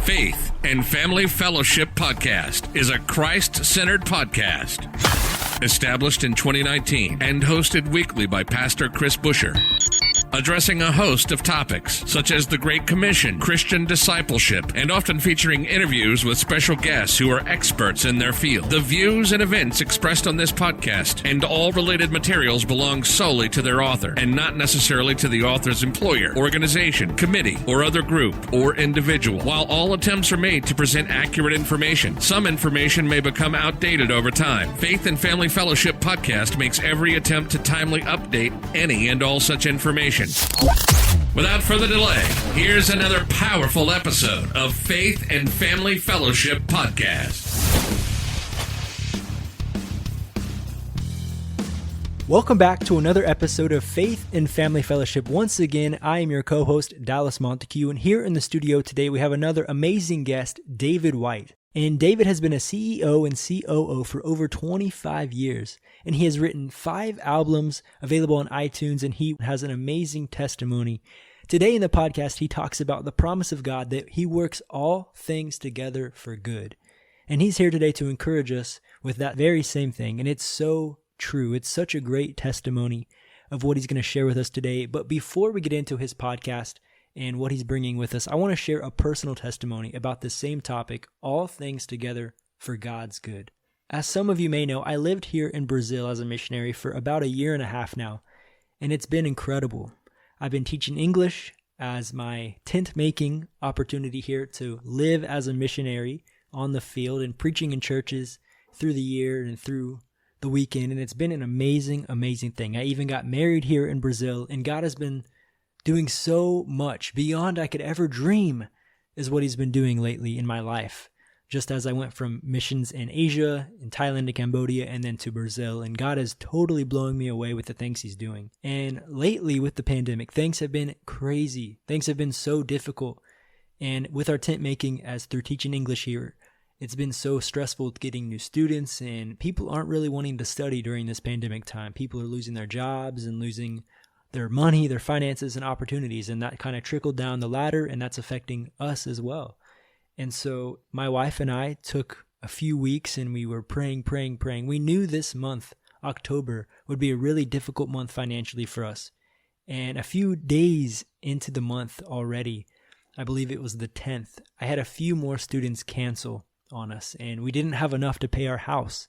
Faith and Family Fellowship Podcast is a Christ-centered podcast. Established in 2019 and hosted weekly by Pastor Chris Busher. Addressing a host of topics such as the Great Commission, Christian discipleship, and often featuring interviews with special guests who are experts in their field. The views and events expressed on this podcast and all related materials belong solely to their author and not necessarily to the author's employer, organization, committee, or other group or individual. While all attempts are made to present accurate information, some information may become outdated over time. Faith and Family Fellowship Podcast makes every attempt to timely update any and all such information. Without further delay, here's another powerful episode of Faith and Family Fellowship Podcast. Welcome back to another episode of Faith and Family Fellowship. Once again, I am your co-host, Dallas Monticue, and here in the studio today we have another amazing guest, David White. And David has been a CEO and COO for over 25 years, and he has written 5 albums available on iTunes, and he has an amazing testimony. Today in the podcast, he talks about the promise of God that he works all things together for good. And he's here today to encourage us with that very same thing, and it's so true. It's such a great testimony of what he's going to share with us today. But before we get into his podcast and what he's bringing with us, I want to share a personal testimony about the same topic, all things together for God's good. As some of you may know, I lived here in Brazil as a missionary for about 1.5 years now, and it's been incredible. I've been teaching English as my tent-making opportunity here to live as a missionary on the field and preaching in churches through the year and through the weekend, and it's been an amazing, amazing thing. I even got married here in Brazil, and God has been doing so much beyond I could ever dream is what he's been doing lately in my life. Just as I went from missions in Asia, in Thailand to Cambodia, and then to Brazil, and God is totally blowing me away with the things he's doing. And lately with the pandemic, things have been crazy. Things have been so difficult. And with our tent making as through teaching English here, it's been so stressful getting new students, and people aren't really wanting to study during this pandemic time. People are losing their jobs and losing their money, their finances, and opportunities, and that kind of trickled down the ladder, and that's affecting us as well. And so my wife and I took a few weeks, and we were praying. We knew this month, October, would be a really difficult month financially for us. And a few days into the month already, I believe it was the 10th, I had a few more students cancel on us, and we didn't have enough to pay our house.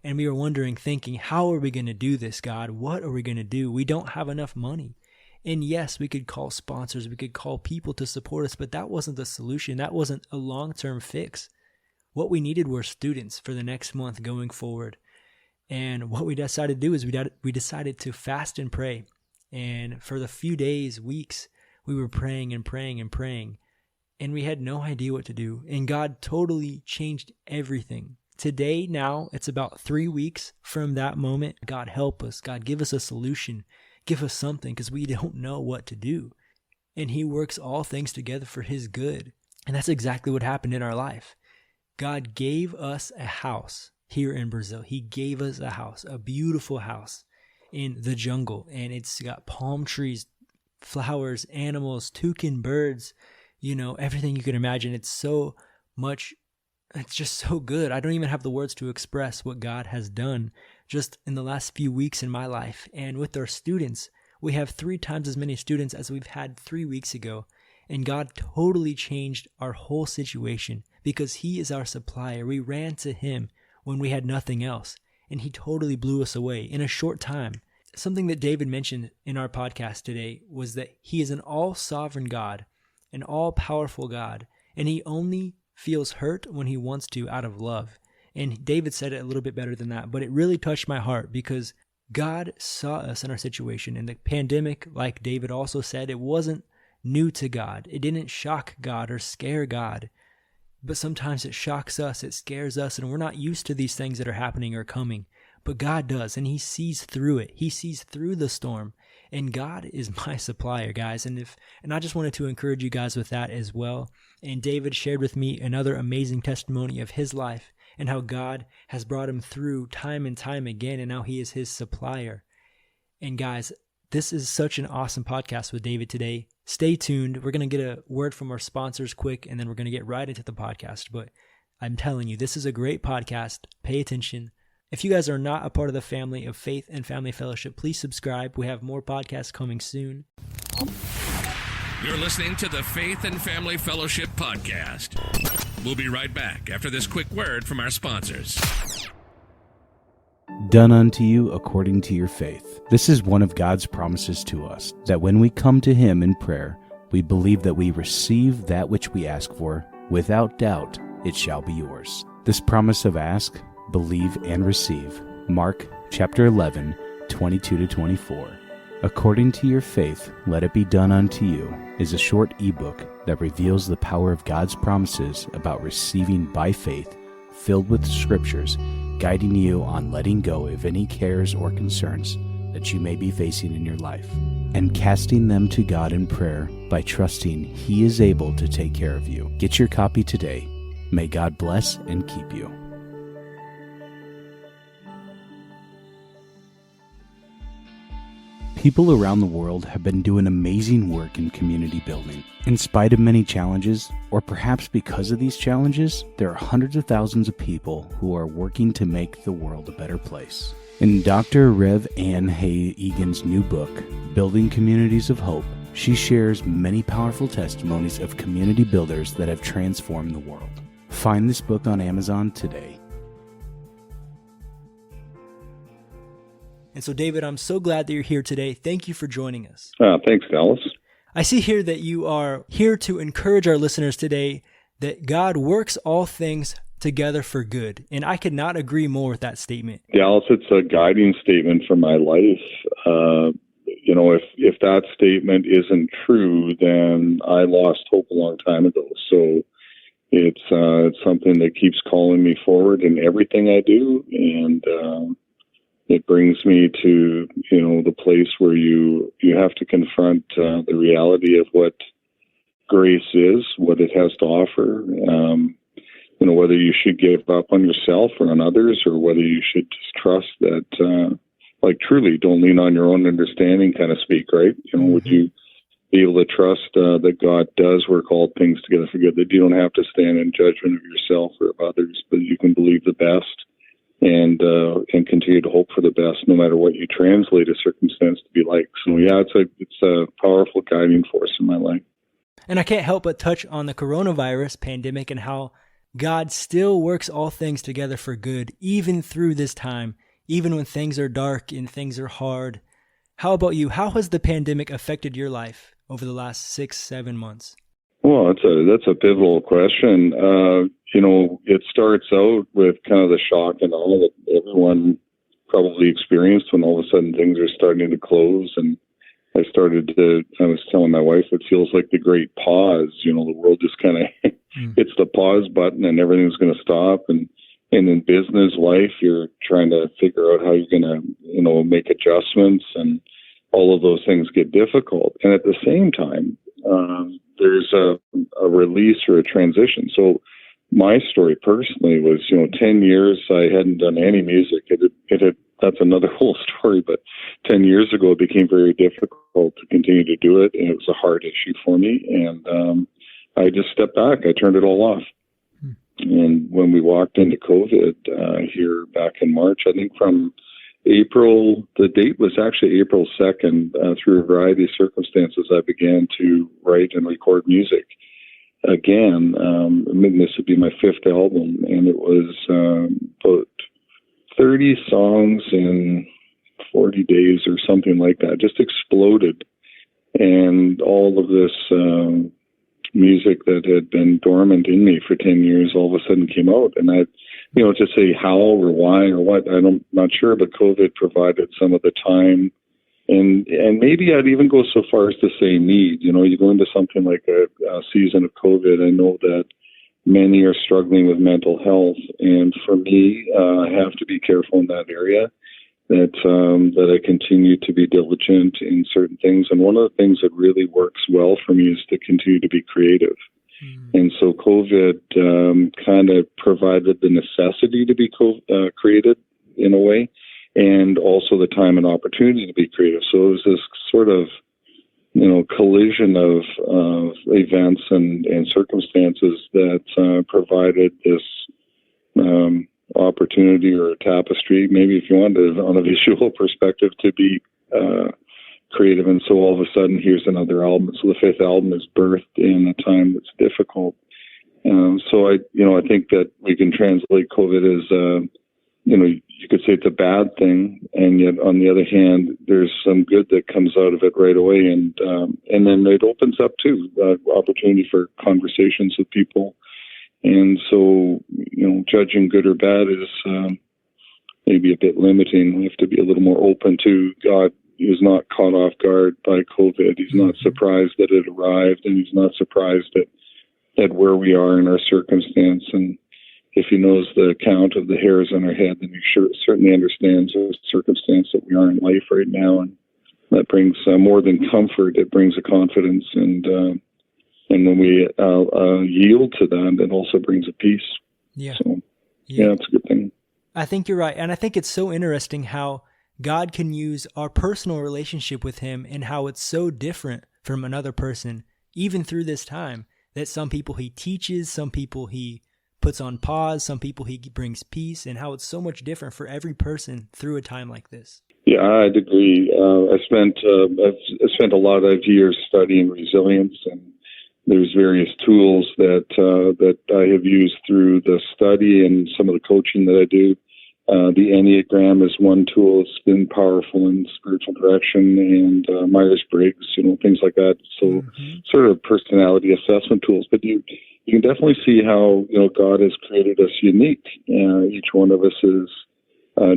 And we were wondering, thinking, how are we going to do this, God? What are we going to do? We don't have enough money. And yes, we could call sponsors, we could call people to support us, but that wasn't the solution. That wasn't a long-term fix. What we needed were students for the next month going forward. And what we decided to do is we decided to fast and pray. And for the few days, weeks, we were praying. And we had no idea what to do. And God totally changed everything. Today, now, it's about 3 weeks from that moment. God help us. God give us a solution. Give us something, because we don't know what to do. And he works all things together for his good. And that's exactly what happened in our life. God gave us a house here in Brazil. He gave us a house, a beautiful house in the jungle. And it's got palm trees, flowers, animals, toucan birds, everything you can imagine. It's so much. It's just so good. I don't even have the words to express what God has done just in the last few weeks in my life. And with our students, we have 3 times as many students as we've had 3 weeks ago. And God totally changed our whole situation because he is our supplier. We ran to him when we had nothing else, and he totally blew us away in a short time. Something that David mentioned in our podcast today was that he is an all-sovereign God, an all-powerful God, and he only feels hurt when he wants to out of love. And David said it a little bit better than that, but it really touched my heart because God saw us in our situation. And the pandemic, like David also said, it wasn't new to God. It didn't shock God or scare God. But sometimes it shocks us, it scares us, and we're not used to these things that are happening or coming. But God does, and he sees through it. He sees through the storm. And God is my supplier, guys. And I just wanted to encourage you guys with that as well. And David shared with me another amazing testimony of his life and how God has brought him through time and time again, and now he is his supplier. And guys, This is such an awesome podcast with David today. Stay tuned. We're going to get a word from our sponsors quick, and then we're going to get right into the podcast. But I'm telling you, this is a great podcast. Pay attention. If you guys are not a part of the family of Faith and Family Fellowship, please subscribe. We have more podcasts coming soon. You're listening to the Faith and Family Fellowship Podcast. We'll be right back after this quick word from our sponsors. Done unto you according to your faith. This is one of God's promises to us, that when we come to Him in prayer, we believe that we receive that which we ask for. Without doubt, it shall be yours. This promise of ask, believe, and receive. Mark chapter 11, 22-24. According to your faith, let it be done unto you, is a short ebook that reveals the power of God's promises about receiving by faith, filled with scriptures, guiding you on letting go of any cares or concerns that you may be facing in your life, and casting them to God in prayer by trusting He is able to take care of you. Get your copy today. May God bless and keep you. People around the world have been doing amazing work in community building. In spite of many challenges, or perhaps because of these challenges, there are hundreds of thousands of people who are working to make the world a better place. In Dr. Rev Ann Hay Egan's new book, Building Communities of Hope, she shares many powerful testimonies of community builders that have transformed the world. Find this book on Amazon today. And so, David, I'm so glad that you're here today. Thank you for joining us. Thanks, Dallas. I see here that you are here to encourage our listeners today that God works all things together for good. And I could not agree more with that statement. Dallas, it's a guiding statement for my life. If that statement isn't true, then I lost hope a long time ago. So it's something that keeps calling me forward in everything I do. And it brings me to, the place where you have to confront the reality of what grace is, what it has to offer, whether you should give up on yourself or on others, or whether you should just trust that, truly don't lean on your own understanding kind of speak, right? Would you be able to trust that God does work all things together for good, that you don't have to stand in judgment of yourself or of others, but you can believe the best and continue to hope for the best, no matter what you translate a circumstance to be like. So yeah, it's a powerful guiding force in my life. And I can't help but touch on the coronavirus pandemic and how God still works all things together for good, even through this time, even when things are dark and things are hard. How about you? How has the pandemic affected your life over the last 6-7 months? Well, that's a pivotal question. It starts out with kind of the shock and awe that everyone probably experienced when all of a sudden things are starting to close. And I was telling my wife, it feels like the great pause. The world just kind of hits the pause button and everything's going to stop. And in business life, you're trying to figure out how you're going to, make adjustments, and all of those things get difficult. And at the same time, there's a release or a transition. So my story personally was, 10 years I hadn't done any music. That's another whole story, but 10 years ago it became very difficult to continue to do it, and it was a hard issue for me. And I just stepped back. I turned it all off. And when we walked into COVID here back in March, I think from April, the date was actually April 2nd, through a variety of circumstances, I began to write and record music. Again, this would be my 5th album, and it was about 30 songs in 40 days or something like that. Just exploded. And all of this music that had been dormant in me for 10 years all of a sudden came out. And to say how or why or what, I'm not sure, but COVID provided some of the time. And maybe I'd even go so far as to say need. You go into something like a season of COVID, I know that many are struggling with mental health. And for me, I have to be careful in that area, that I continue to be diligent in certain things. And one of the things that really works well for me is to continue to be creative. And so COVID kind of provided the necessity to be created in a way. and also the time and opportunity to be creative. So it was this sort of, collision of events and circumstances that provided this opportunity or tapestry, maybe if you wanted on a visual perspective, to be creative. And so all of a sudden, here's another album. So the fifth album is birthed in a time that's difficult. So I think that we can translate COVID as, you could say it's a bad thing, and yet on the other hand, there's some good that comes out of it right away, and then it opens up too opportunity for conversations with people. And so, judging good or bad is maybe a bit limiting. We have to be a little more open to God. He was not caught off guard by COVID. He's not surprised that it arrived, and he's not surprised at where we are in our circumstance. And if he knows the count of the hairs on our head, then he certainly understands the circumstance that we are in life right now. And that brings more than comfort. It brings a confidence. And when we yield to that, it also brings a peace. Yeah. So, yeah, it's a good thing. I think you're right. And I think it's so interesting how God can use our personal relationship with him and how it's so different from another person, even through this time, that some people he teaches, some people he puts on pause, some people he brings peace, and how it's so much different for every person through a time like this. Yeah, I'd agree. I've spent a lot of years studying resilience, and there's various tools that I have used through the study and some of the coaching that I do. The Enneagram is one tool. It's been powerful in spiritual direction, and Myers-Briggs, things like that. So sort of personality assessment tools. But you can definitely see how, God has created us unique. Each one of us is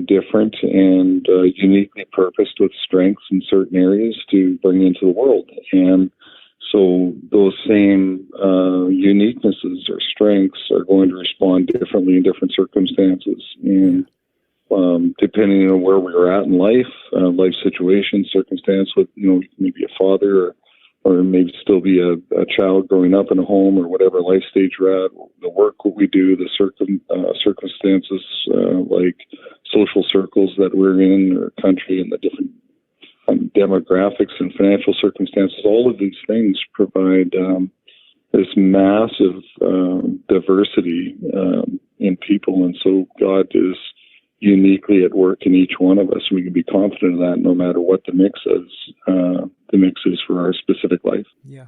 different and uniquely purposed with strengths in certain areas to bring into the world. And so those same uniquenesses or strengths are going to respond differently in different circumstances. And depending on where we're at in life situation, circumstance with, maybe a father or maybe still be a child growing up in a home or whatever life stage we're at, the work what we do, the circumstances like social circles that we're in or country and the different demographics and financial circumstances, all of these things provide this massive diversity in people. And so God is uniquely at work in each one of us. We can be confident of that no matter what the mix is. The mix is for our specific life. Yeah.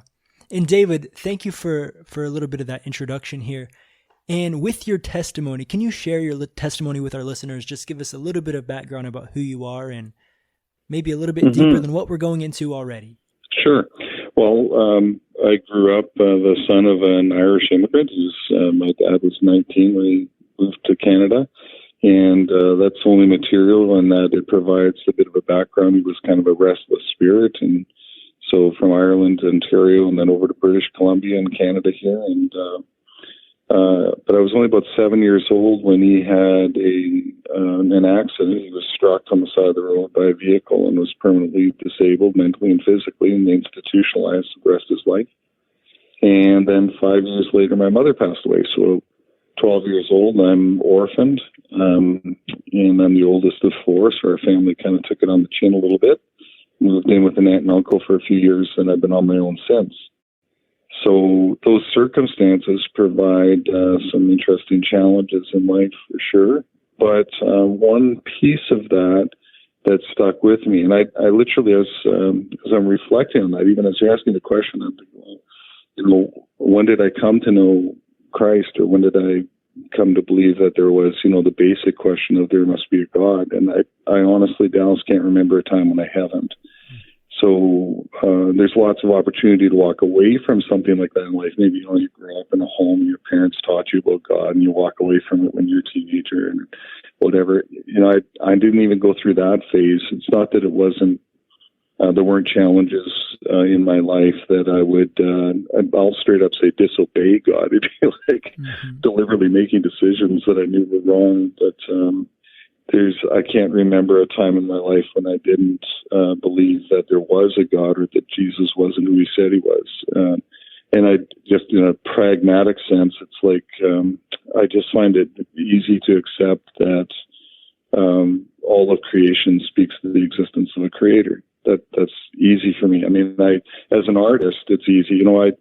And David, thank you for a little bit of that introduction here. And with your testimony, can you share your testimony with our listeners? Just give us a little bit of background about who you are and maybe a little bit deeper than what we're going into already. Sure. Well, I grew up the son of an Irish immigrant. My dad was 19 when he moved to Canada. And that's only material in that it provides a bit of a background. He was kind of a restless spirit. And so from Ireland to Ontario and then over to British Columbia and Canada here. And but I was only about 7 years old when he had an accident. He was struck on the side of the road by a vehicle and was permanently disabled mentally and physically and institutionalized the rest of his life. And then 5 years later, my mother passed away. So 12 years old, I'm orphaned, and I'm the oldest of four, so our family kind of took it on the chin a little bit. Moved in with an aunt and uncle for a few years, and I've been on my own since. So those circumstances provide some interesting challenges in life for sure. But one piece of that stuck with me, and I literally, as I'm reflecting on that, even as you're asking the question, I'm thinking, well, when did I come to know Christ, or when did I come to believe that there was, the basic question of there must be a God? And I honestly, Dallas, can't remember a time when I haven't. So there's lots of opportunity to walk away from something like that in life. Maybe you grew up in a home and your parents taught you about God, and you walk away from it when you're a teenager and whatever. I didn't even go through that phase. It's not that it wasn't. There weren't challenges in my life that I would, I'll straight up say, disobey God. It'd be like deliberately making decisions that I knew were wrong. But I can't remember a time in my life when I didn't believe that there was a God or that Jesus wasn't who he said he was. And I just, in a pragmatic sense, it's like I just find it easy to accept that all of creation speaks to the existence of a creator. That's easy for me. I mean, as an artist, it's easy. I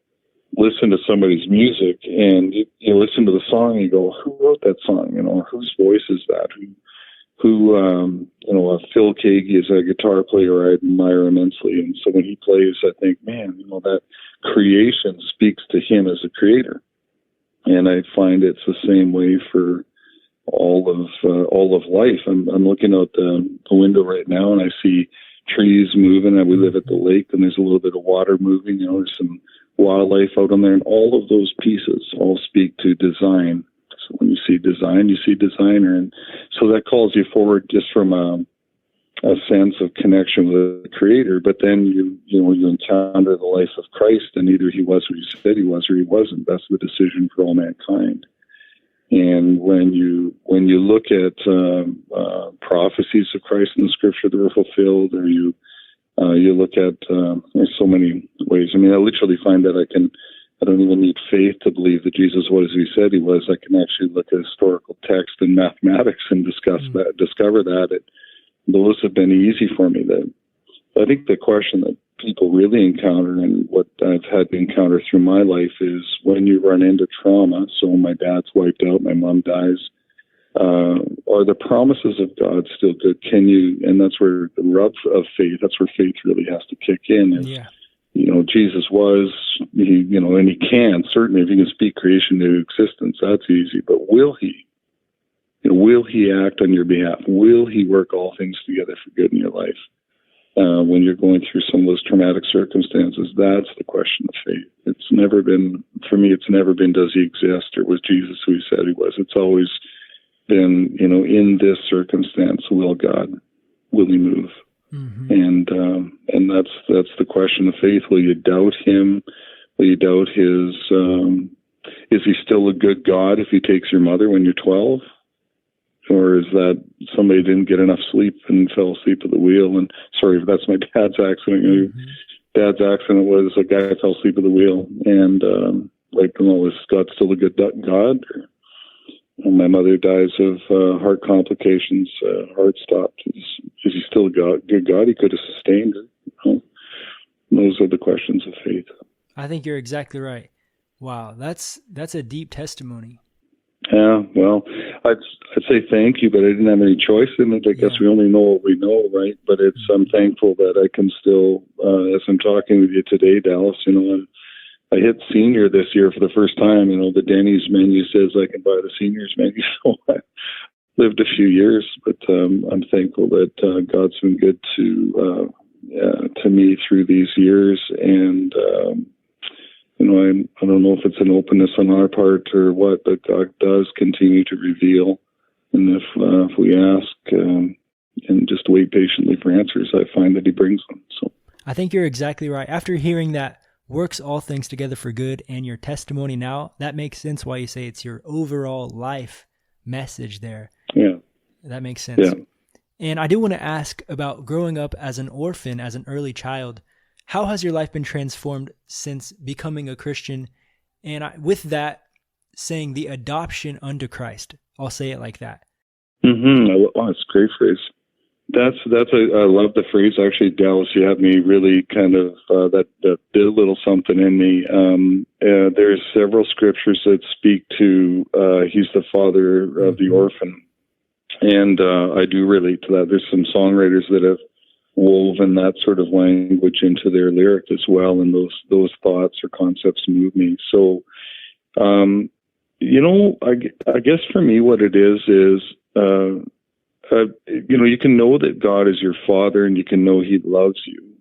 listen to somebody's music, and you listen to the song, and you go, who wrote that song? Whose voice is that? Who Phil Kagi is a guitar player I admire immensely. And so when he plays, I think, man, that creation speaks to him as a creator. And I find it's the same way for all of life. I'm looking out the window right now, and I see trees moving, and we live at the lake, and there's a little bit of water moving. There's some wildlife out on there, and all of those pieces all speak to design. So when you see design, you see designer, and so that calls you forward just from a sense of connection with the Creator. But then you encounter the life of Christ, and either he was what he said he was, or he wasn't. That's the decision for all mankind. And when you look at prophecies of Christ in the Scripture that were fulfilled, or you look at there's so many ways. I mean, I literally find that I don't even need faith to believe that Jesus was who he said he was. I can actually look at historical text and mathematics and discover that. Those have been easy for me. I think the question that people really encounter, and what I've had to encounter through my life, is when you run into trauma. So my dad's wiped out, my mom dies. Are the promises of God still good? And that's where the rub of faith, that's where faith really has to kick in. Jesus was, and he can, certainly, if he can speak creation into existence, that's easy. But will he? Will he act on your behalf? Will he work all things together for good in your life? When you're going through some of those traumatic circumstances, that's the question of faith. It's never been, does he exist, or was Jesus who he said he was? It's always been, in this circumstance, will he move? Mm-hmm. And that's the question of faith. Will you doubt him? Will you doubt his, is he still a good God if he takes your mother when you're 12? Or is that somebody didn't get enough sleep and fell asleep at the wheel? And sorry, that's my dad's accident. Mm-hmm. Dad's accident was a guy fell asleep at the wheel, and is God still a good God? My mother dies of heart complications, heart stopped. Is he still a good God? He could have sustained it. Those are the questions of faith. I think you're exactly right. Wow, that's a deep testimony. Yeah, well, I'd say thank you, but I didn't have any choice in it. I guess we only know what we know, right? But I'm thankful that I can still, as I'm talking with you today, Dallas, I hit senior this year for the first time. The Denny's menu says I can buy the seniors menu, so I lived a few years. But I'm thankful that God's been good to me through these years, and I don't know if it's an openness on our part or what, but God does continue to reveal. And if we ask and just wait patiently for answers, I find that he brings them. So I think you're exactly right. After hearing that works all things together for good and your testimony now, that makes sense why you say it's your overall life message there. Yeah. That makes sense. Yeah. And I do want to ask about growing up as an orphan, as an early child. How has your life been transformed since becoming a Christian? And with that, saying the adoption unto Christ. I'll say it like that. Mm-hmm. Oh, that's a great phrase. I love the phrase. Actually, Dallas, you have me really kind of, that did a little something in me. There's several scriptures that speak to, he's the father of the orphan. And I do relate to that. There's some songwriters that have woven that sort of language into their lyric as well, and those thoughts or concepts move me. So, I guess for me what it is, you can know that God is your father, and you can know he loves you.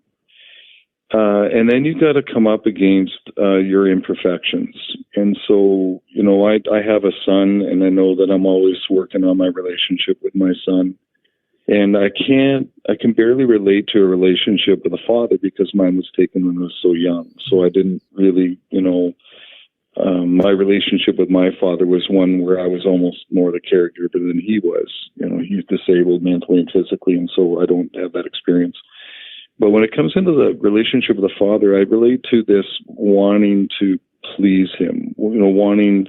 And then you've got to come up against your imperfections. And so, I have a son, and I know that I'm always working on my relationship with my son. And I can barely relate to a relationship with a father because mine was taken when I was so young. So I didn't really, my relationship with my father was one where I was almost more the caregiver than he was. He's disabled mentally and physically, and so I don't have that experience. But when it comes into the relationship with the father, I relate to this wanting to please him, wanting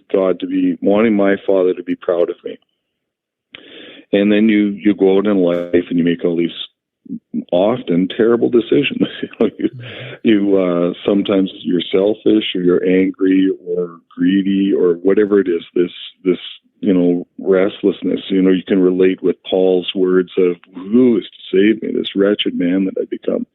my father to be proud of me. And then you go out in life and you make all these often terrible decisions. You sometimes you're selfish, or you're angry, or greedy, or whatever it is. This restlessness. You can relate with Paul's words of, "Who is to save me? This wretched man that I become."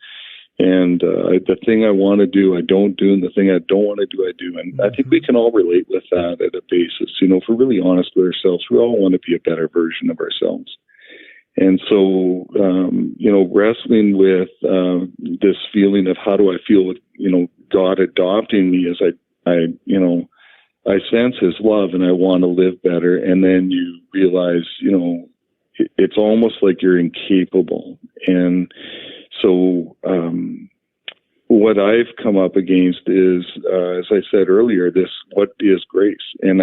And the thing I want to do, I don't do, and the thing I don't want to do, I do. And I think we can all relate with that at a basis. If we're really honest with ourselves, we all want to be a better version of ourselves. And so, wrestling with this feeling of how do I feel with, God adopting me as I sense His love and I want to live better. And then you realize, it's almost like you're incapable. And so what I've come up against is, as I said earlier, what is grace? And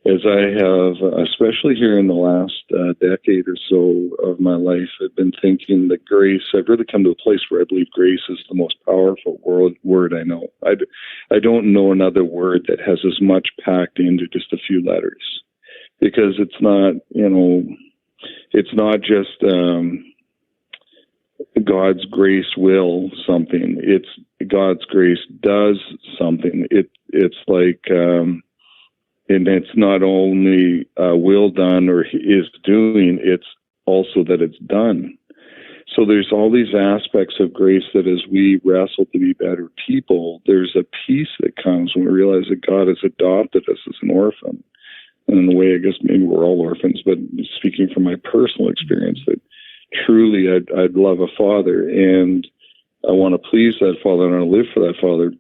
as I have, especially here in the last decade or so of my life, I've been thinking that grace, I've really come to a place where I believe grace is the most powerful word I know. I don't know another word that has as much packed into just a few letters, because it's not, it's not just God's grace will something. It's God's grace does something. It's like, and it's not only will done or is doing, it's also that it's done. So there's all these aspects of grace that as we wrestle to be better people, there's a peace that comes when we realize that God has adopted us as an orphan. And in a way, I guess maybe we're all orphans, but speaking from my personal experience, that truly I'd love a father, and I want to please that father, and I want to live for that father.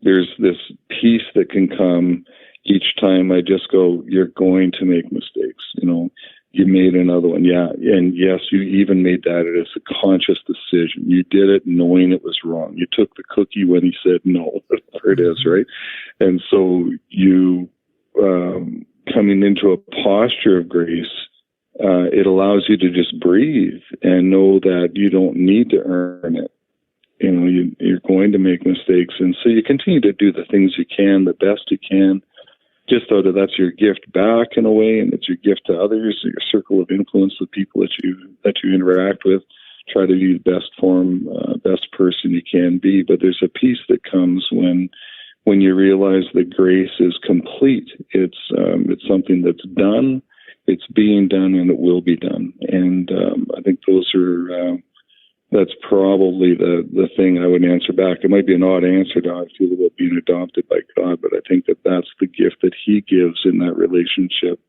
There's this peace that can come each time I just go, you're going to make mistakes. You made another one. Yeah. And yes, you even made that as a conscious decision. You did it knowing it was wrong. You took the cookie when he said no. There it is, right? And so you, coming into a posture of grace, it allows you to just breathe and know that you don't need to earn it. You're going to make mistakes. And so you continue to do the things you can, the best you can, just so that that's your gift back in a way, and it's your gift to others, your circle of influence, the people that you interact with. Try to be the best form, best person you can be. But there's a peace that comes when you realize that grace is complete. It's something that's done, it's being done, and it will be done. And I think those are that's probably the thing I would answer back. It might be an odd answer to how I feel about being adopted by God, but I think that that's the gift that He gives in that relationship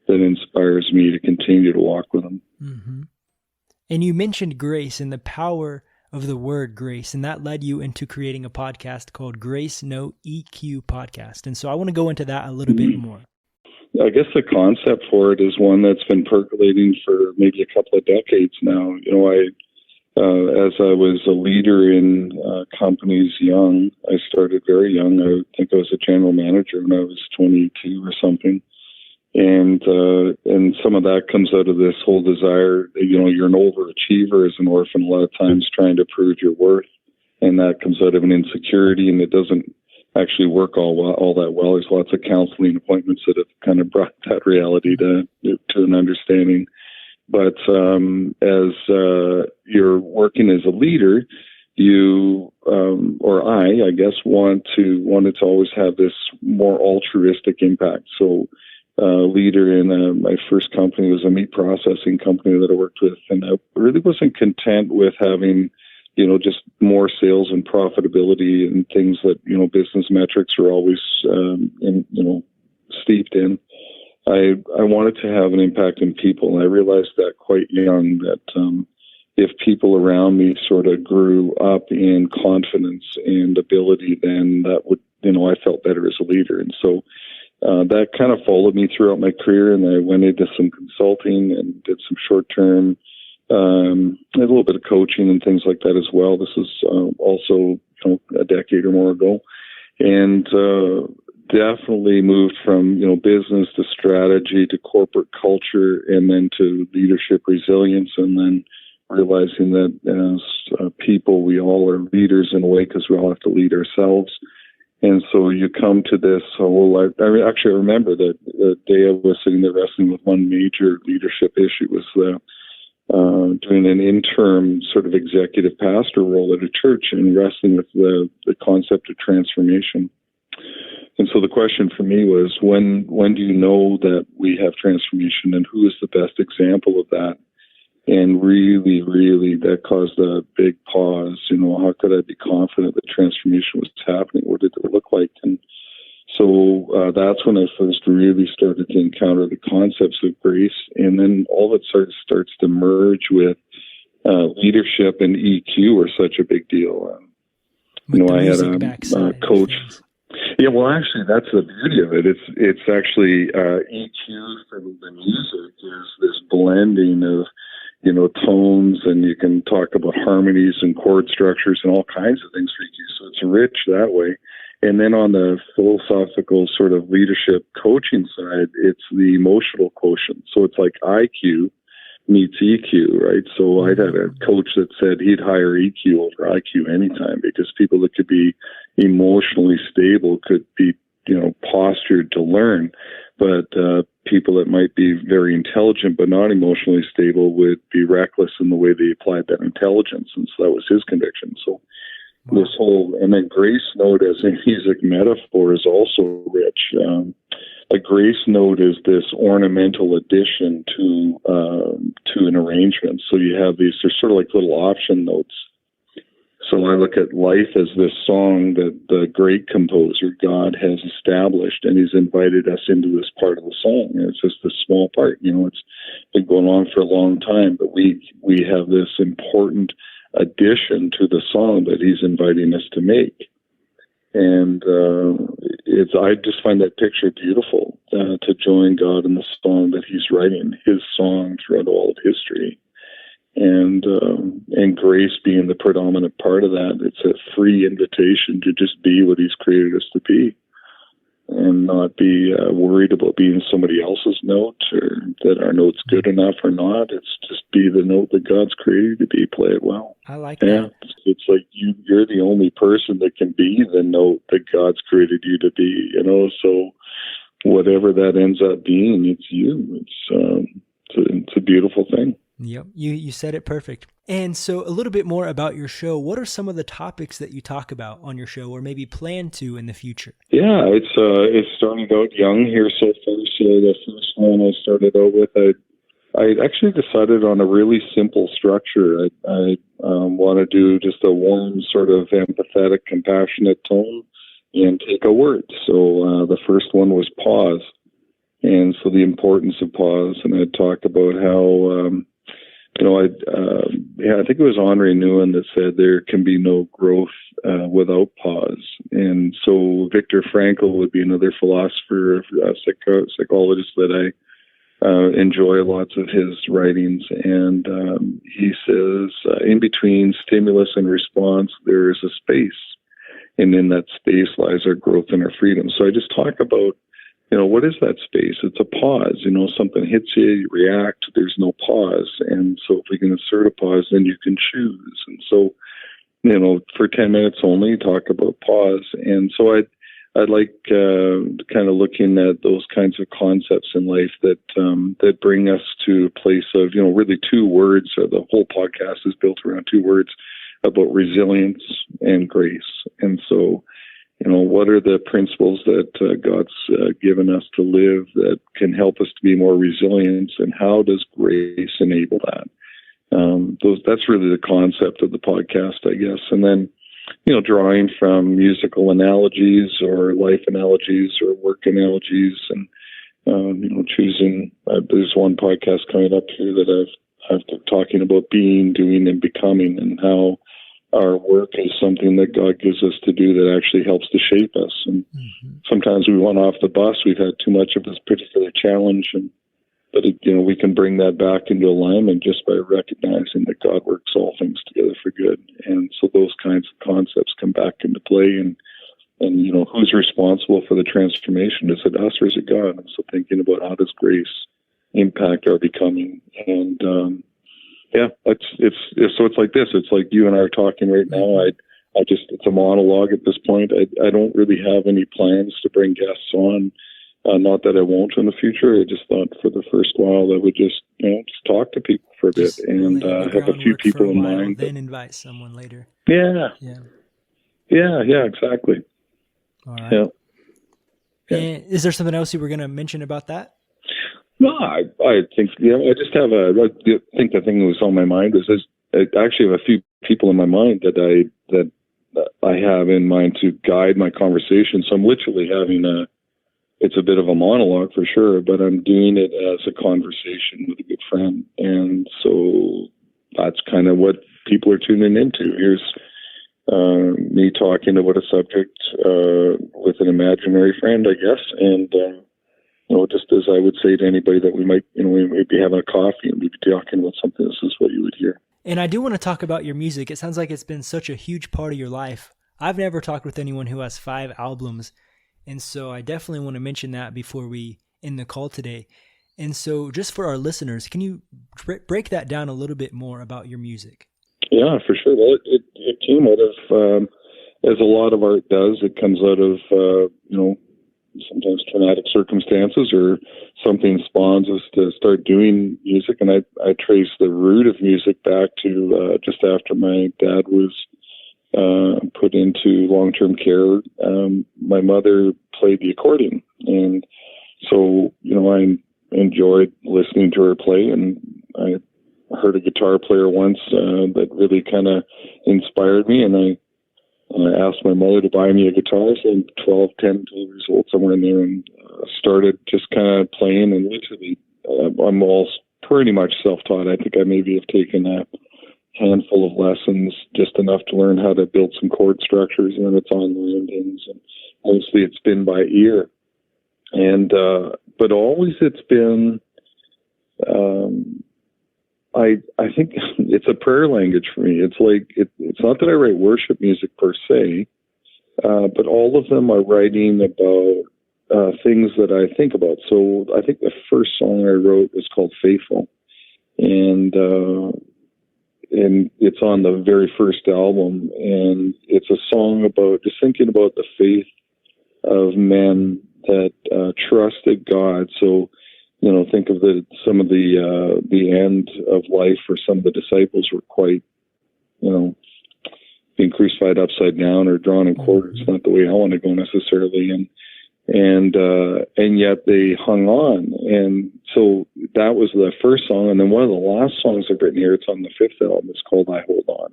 that inspires me to continue to walk with Him. Mm-hmm. And you mentioned grace and the power of the word grace, and that led you into creating a podcast called Gracenote-EQ Podcast. And so I want to go into that a little bit more. I guess the concept for it is one that's been percolating for maybe a couple of decades now. As I was a leader in companies young, I started very young. I think I was a general manager when I was 22 or something. And some of that comes out of this whole desire, you're an overachiever as an orphan, a lot of times trying to prove your worth. And that comes out of an insecurity, and it doesn't actually work all that well. There's lots of counseling appointments that have kind of brought that reality to an understanding. But as you're working as a leader, you or I guess, wanted to always have this more altruistic impact. So leader in my first company was a meat processing company that I worked with, and I really wasn't content with having, just more sales and profitability and things that, business metrics are always, steeped in. I wanted to have an impact in people, and I realized that quite young, that if people around me sort of grew up in confidence and ability, then that would, I felt better as a leader. And so that kind of followed me throughout my career, and I went into some consulting and did some short-term, a little bit of coaching and things like that as well. This is also a decade or more ago. And definitely moved from, business to strategy to corporate culture, and then to leadership resilience, and then realizing that as people, we all are leaders in a way, because we all have to lead ourselves. And so you come to this whole, I remember that the day I was sitting there wrestling with one major leadership issue was doing an interim sort of executive pastor role at a church and wrestling with the concept of transformation. And so the question for me was, when do you know that we have transformation, and who is the best example of that? And really, really, that caused a big pause. How could I be confident that transformation was happening? What did it look like? And so that's when I first really started to encounter the concepts of grace. And then all of it starts to merge with leadership and EQ are such a big deal. I had a coach. Yeah, well, actually, that's the beauty of it. It's actually EQ for the music is this blending of tones, and you can talk about harmonies and chord structures and all kinds of things for EQ. So it's rich that way. And then on the philosophical sort of leadership coaching side, it's the emotional quotient. So it's like IQ meets EQ, right? So I had a coach that said he'd hire EQ over IQ anytime, because people that could be emotionally stable could be, postured to learn. But people that might be very intelligent but not emotionally stable would be reckless in the way they applied that intelligence. And so that was his conviction. So this whole, and then Gracenote as a music metaphor is also rich. A Gracenote is this ornamental addition to an arrangement. So you have these, they're sort of like little option notes. So I look at life as this song that the great composer God has established, and he's invited us into this part of the song. And it's just a small part, it's been going on for a long time, but we have this important addition to the song that he's inviting us to make. And I just find that picture beautiful, to join God in the song that he's writing, his song throughout all of history. And grace being the predominant part of that. It's a free invitation to just be what he's created us to be, and not be worried about being somebody else's note, or that our note's good enough or not. It's just be the note that God's created you to be, play it well. I like that. It's like you're the only person that can be the note that God's created you to be, so whatever that ends up being, it's you. It's a beautiful thing. Yep, you said it perfect. And so a little bit more about your show. What are some of the topics that you talk about on your show, or maybe plan to in the future? Yeah, it's starting out young here so far. So the first one I started out with, I actually decided on a really simple structure. I want to do just a warm, sort of empathetic, compassionate tone, and take a word. So the first one was pause. And so the importance of pause. And I talked about how, I think it was Henri Nouwen that said there can be no growth without pause. And so Viktor Frankl would be another philosopher, psychologist that I enjoy lots of his writings. And he says, in between stimulus and response, there is a space. And in that space lies our growth and our freedom. So I just talk about, what is that space? It's a pause. Something hits you, you react, there's no pause. And so if we can insert a pause, then you can choose. And so, for 10 minutes only, talk about pause. And so I'd like kind of looking at those kinds of concepts in life that bring us to a place of, really two words. The whole podcast is built around two words about resilience and grace. And so, what are the principles that God's given us to live that can help us to be more resilient, and how does grace enable that? That's really the concept of the podcast, I guess. And then, drawing from musical analogies or life analogies or work analogies, and, choosing, there's one podcast coming up here that I've been talking about being, doing, and becoming, and how our work is something that God gives us to do that actually helps to shape us. And sometimes we want off the bus. We've had too much of this particular challenge, but we can bring that back into alignment just by recognizing that God works all things together for good. And so those kinds of concepts come back into play. And who's responsible for the transformation? Is it us or is it God? And so thinking about how does grace impact our becoming? And it's like this. It's like you and I are talking right now. it's a monologue at this point. I don't really have any plans to bring guests on. Not that I won't in the future. I just thought for the first while I would just talk to people for a bit and have a few people in mind. Then invite someone later. Yeah, exactly. All right. Yeah. And is there something else you were going to mention about that? No, I think I just have I think the thing that was on my mind was I actually have a few people in my mind that I have in mind to guide my conversation. So I'm literally having it's a bit of a monologue for sure, but I'm doing it as a conversation with a good friend. And so that's kind of what people are tuning into. Here's me talking about a subject with an imaginary friend, I guess. And, just as I would say to anybody that we might be having a coffee and we'd be talking about something, this is what you would hear. And I do want to talk about your music. It sounds like it's been such a huge part of your life. I've never talked with anyone who has 5 albums. And so I definitely want to mention that before we end the call today. And so just for our listeners, can you break that down a little bit more about your music? Yeah, for sure. Well, it came out of, as a lot of art does, it comes out of, sometimes traumatic circumstances or something spawns us to start doing music. And I trace the root of music back to just after my dad was put into long-term care. My mother played the accordion, and so I enjoyed listening to her play. And I heard a guitar player once that really kind of inspired me, and I asked my mother to buy me a guitar. So I'm 10 years old, somewhere in there, and started just kind of playing. And literally, I'm all pretty much self-taught. I think I maybe have taken a handful of lessons, just enough to learn how to build some chord structures, and then it's on landings, and mostly it's been by ear. And but always it's been I think it's a prayer language for me. It's like it's not that I write worship music per se, but all of them are writing about things that I think about. So I think the first song I wrote was called Faithful, and it's on the very first album, and it's a song about just thinking about the faith of men that trusted God. So, think of some of the end of life for some of the disciples were quite, being crucified upside down or drawn in quarters. Not the way I want to go necessarily, and yet they hung on. And so that was the first song. And then one of the last songs I've written here, it's on the 5th album, it's called I Hold On.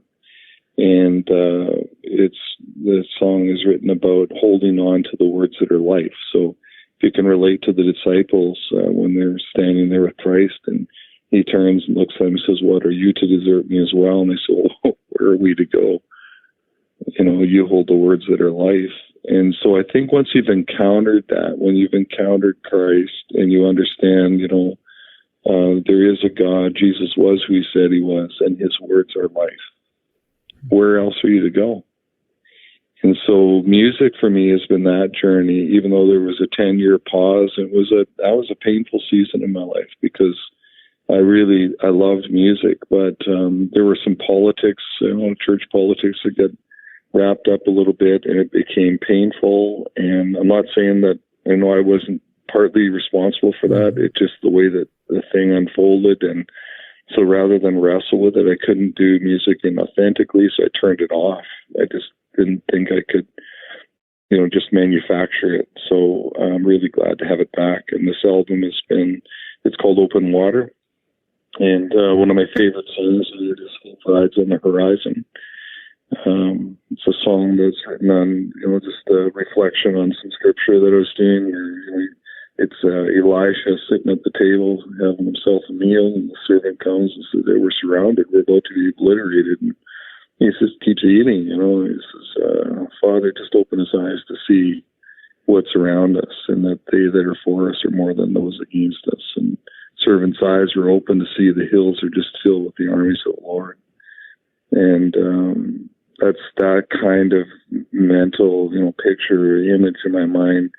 And the song is written about holding on to the words that are life. So if you can relate to the disciples when they're standing there with Christ, and he turns and looks at them and says, "What, are you to desert me as well?" And they say, "Well, where are we to go? You hold the words that are life." And so I think once you've encountered that, when you've encountered Christ and you understand, there is a God, Jesus was who he said he was, and his words are life, where else are you to go? And so music for me has been that journey, even though there was a 10-year pause. That was a painful season in my life because I loved music, but there were some politics, church politics that got wrapped up a little bit, and it became painful. And I'm not saying that I wasn't partly responsible for that. It's just the way that the thing unfolded. And so rather than wrestle with it, I couldn't do music inauthentically, so I turned it off. I just didn't think I could, just manufacture it. So I'm really glad to have it back. And this album it's called Open Water. And one of my favorite songs is Hope Rides on the Horizon. It's a song that's written on, just a reflection on some scripture that I was doing. It's Elisha sitting at the table having himself a meal, and the servant comes and says, "They were surrounded. We're about to be obliterated." And he says, "Keep eating." He says, "Father, just open his eyes to see what's around us, and that they that are for us are more than those against us." And servant's eyes were open to see the hills are just filled with the armies of the Lord. And that's that kind of mental, picture, image in my mind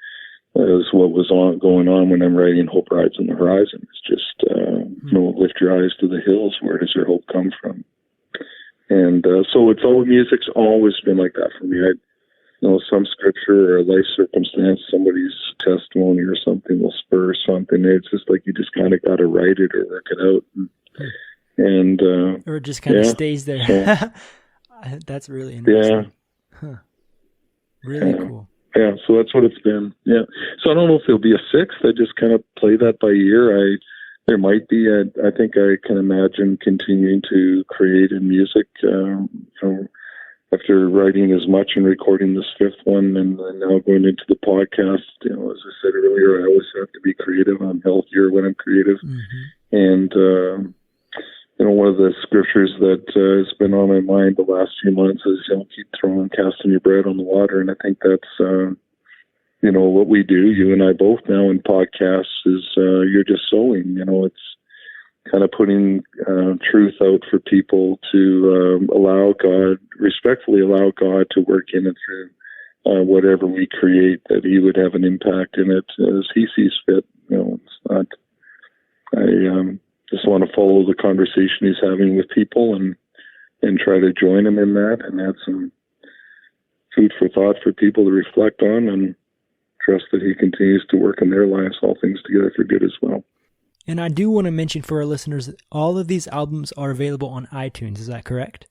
is what was going on when I'm writing Hope Rides on the Horizon. It's just, lift your eyes to the hills. Where does your hope come from? And so music's always been like that for me. Some scripture or a life circumstance, somebody's testimony or something will spur something. It's just like you just kind of got to write it or work it out. And or it just kind of stays there. So, that's really interesting. Yeah. Really cool. Yeah, so that's what it's been. Yeah. So I don't know if there'll be a sixth. I just kind of play that by ear. There might be. I think I can imagine continuing to create in music. After writing as much and recording this fifth one, and now going into the podcast, as I said earlier, I always have to be creative. I'm healthier when I'm creative. Mm-hmm. And one of the scriptures that has been on my mind the last few months is, keep casting your bread on the water. And I think that's, what we do, you and I both now in podcasts, is you're just sowing. It's kind of putting truth out for people to respectfully allow God to work in and through whatever we create, that He would have an impact in it as He sees fit. It's not. I just want to follow the conversation He's having with people and try to join Him in that, and add some food for thought for people to reflect on, and trust that He continues to work in their lives, all things together for good as well. And I do want to mention for our listeners, all of these albums are available on iTunes. Is that correct?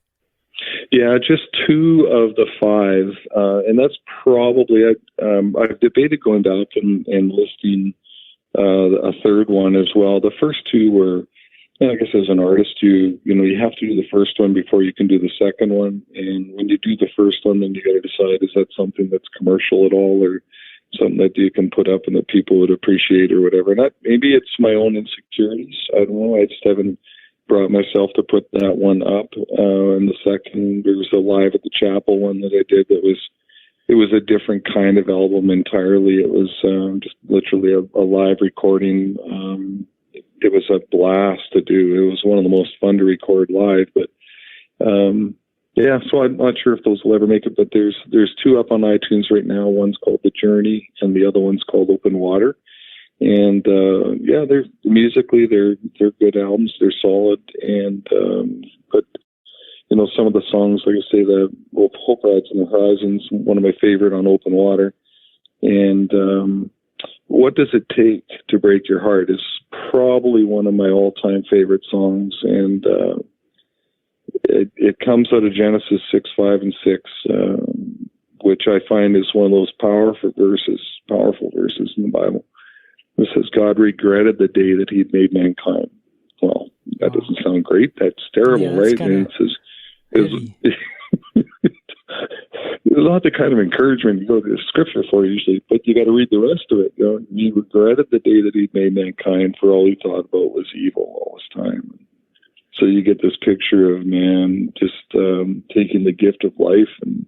Yeah, just 2 of the 5. And that's probably, I've debated going back and listing a third one as well. The first 2 were, I guess as an artist, you have to do the first one before you can do the second one. And when you do the first one, then you got to decide, is that something that's commercial at all, or something that you can put up and that people would appreciate or whatever. And maybe it's my own insecurities. I don't know. I just haven't brought myself to put that one up. And the second, there was a Live at the Chapel one that I did it was a different kind of album entirely. It was just literally a live recording. It was a blast to do. It was one of the most fun to record live, but so I'm not sure if those will ever make it, but there's 2 up on iTunes right now. One's called The Journey, and the other one's called Open Water. And they're musically they're good albums. They're solid, and but some of the songs, like I say, the Hope Rides on the Horizon's one of my favorite on Open Water. And What Does It Take to Break Your Heart is probably one of my all-time favorite songs, and it comes out of Genesis 6:5 and 6, which I find is one of those powerful verses in the Bible. It says, God regretted the day that He'd made mankind. Well, that doesn't sound great. That's terrible, right? And it says, there's not the kind of encouragement you go to the scripture for usually, but you got to read the rest of it. He regretted the day that He'd made mankind, for all He thought about was evil all this time. So you get this picture of man just taking the gift of life and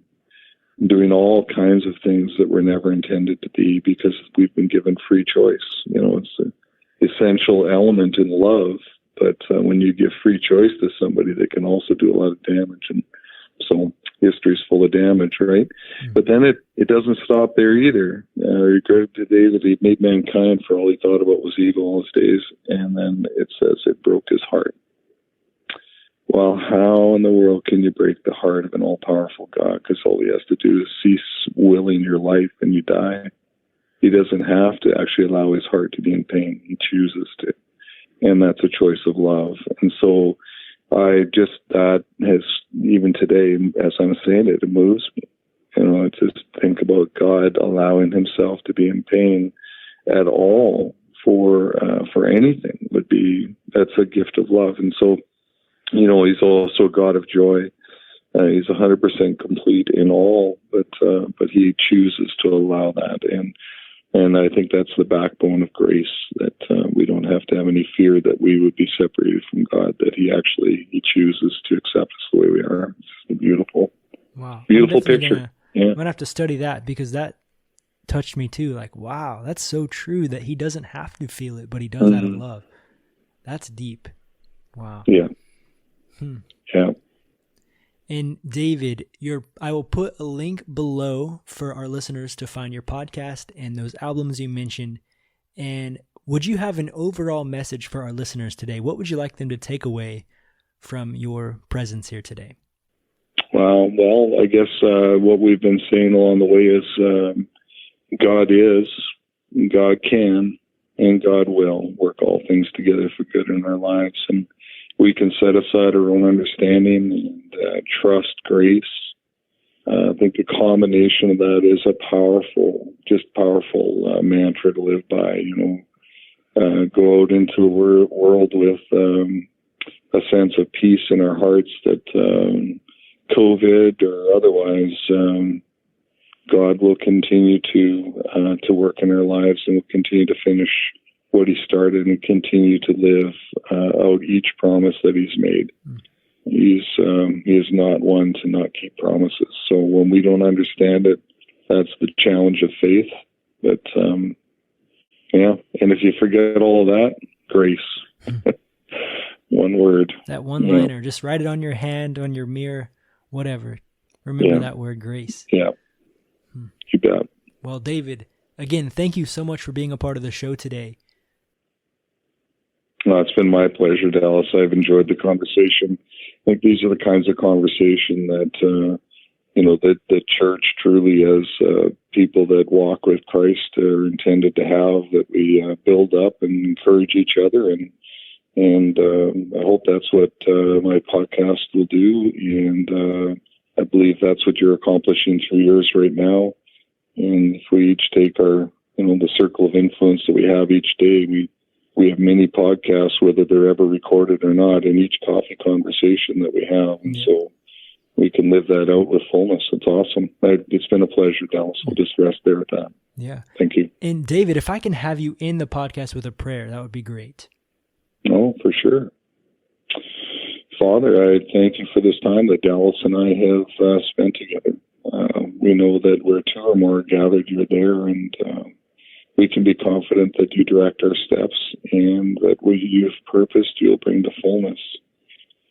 doing all kinds of things that were never intended to be, because we've been given free choice. It's an essential element in love, but when you give free choice to somebody, they can also do a lot of damage. And so history's full of damage, right? Mm-hmm. But then it doesn't stop there either. Regretted the day that He made mankind, for all He thought about was evil all His days. And then it says it broke His heart. Well, how in the world can you break the heart of an all-powerful God? Because all He has to do is cease willing your life and you die. He doesn't have to actually allow His heart to be in pain. He chooses to. And that's a choice of love. And so that has, even today, as I'm saying it moves me. To think about God allowing Himself to be in pain at all for anything that's a gift of love. And so, He's also a God of joy. He's 100% complete in all, but He chooses to allow that. And I think that's the backbone of grace, that we don't have to have any fear that we would be separated from God, that He chooses to accept us the way we are. It's beautiful. Wow. Beautiful picture. I'm going to have to study that, because that touched me too. Like, wow, that's so true, that He doesn't have to feel it, but He does out of love. That's deep. Wow. Yeah. Yeah. And David, I will put a link below for our listeners to find your podcast and those albums you mentioned. And would you have an overall message for our listeners today? What would you like them to take away from your presence here today? Well, I guess what we've been saying along the way is God is, God can, and God will work all things together for good in our lives. And we can set aside our own understanding and trust grace. I think the combination of that is a powerful mantra to live by. Go out into the world with a sense of peace in our hearts that COVID or otherwise, God will continue to work in our lives and will continue to finish what He started and continue to live out each promise that He's made. He is not one to not keep promises. So when we don't understand it, that's the challenge of faith. But and if you forget all of that, grace. One word. That one-liner. Just write it on your hand, on your mirror, whatever. Remember that word, grace. Yeah. You bet. Well, David, again, thank you so much for being a part of the show today. Well, it's been my pleasure, Dallas. I've enjoyed the conversation. I think these are the kinds of conversation that, that the church truly, as people that walk with Christ, are intended to have, that we build up and encourage each other. And I hope that's what my podcast will do. And I believe that's what you're accomplishing through yours right now. And if we each take our, the circle of influence that we have each day, we have many podcasts, whether they're ever recorded or not, in each coffee conversation that we have. And so we can live that out with fullness. It's awesome. It's been a pleasure, Dallas. We'll just rest there at that. Yeah. Thank you. And David, if I can have you in the podcast with a prayer, that would be great. Oh, for sure. Father, I thank you for this time that Dallas and I have spent together. We know that where two or more are gathered, you're there, and we can be confident that you direct our steps and that what you've purposed, you'll bring to fullness.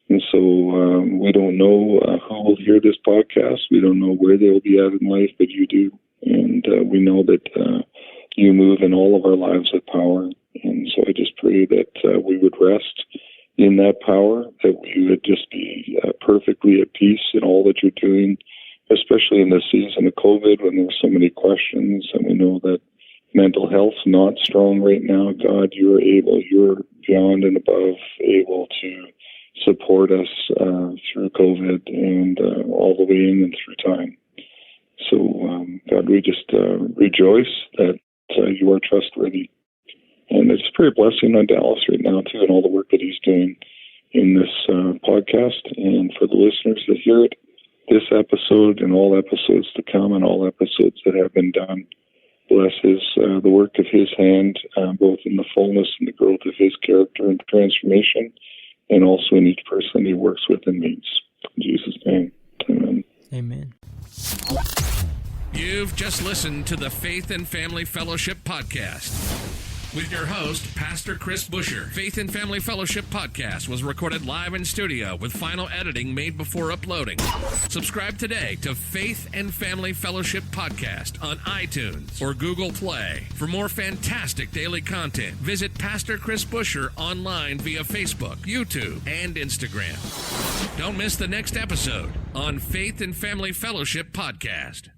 And so we don't know who will hear this podcast. We don't know where they'll be at in life, but you do. And we know that you move in all of our lives with power. And so I just pray that we would rest in that power, that we would just be perfectly at peace in all that you're doing, especially in the season of COVID when there's so many questions, and we know that mental health's not strong right now. God, you're beyond and above able to support us through COVID and all the way in and through time. So, God, we just rejoice that you are trustworthy. And it's a pretty blessing on Dallas right now, too, and all the work that he's doing in this podcast. And for the listeners that hear it, this episode and all episodes to come and all episodes that have been done, bless the work of his hand, both in the fullness and the growth of his character and transformation, and also in each person he works with and meets. In Jesus' name, amen. Amen. You've just listened to the Faith and Family Fellowship Podcast with your host, Pastor Chris Busher. Faith and Family Fellowship Podcast was recorded live in studio with final editing made before uploading. Subscribe today to Faith and Family Fellowship Podcast on iTunes or Google Play. For more fantastic daily content, visit Pastor Chris Busher online via Facebook, YouTube, and Instagram. Don't miss the next episode on Faith and Family Fellowship Podcast.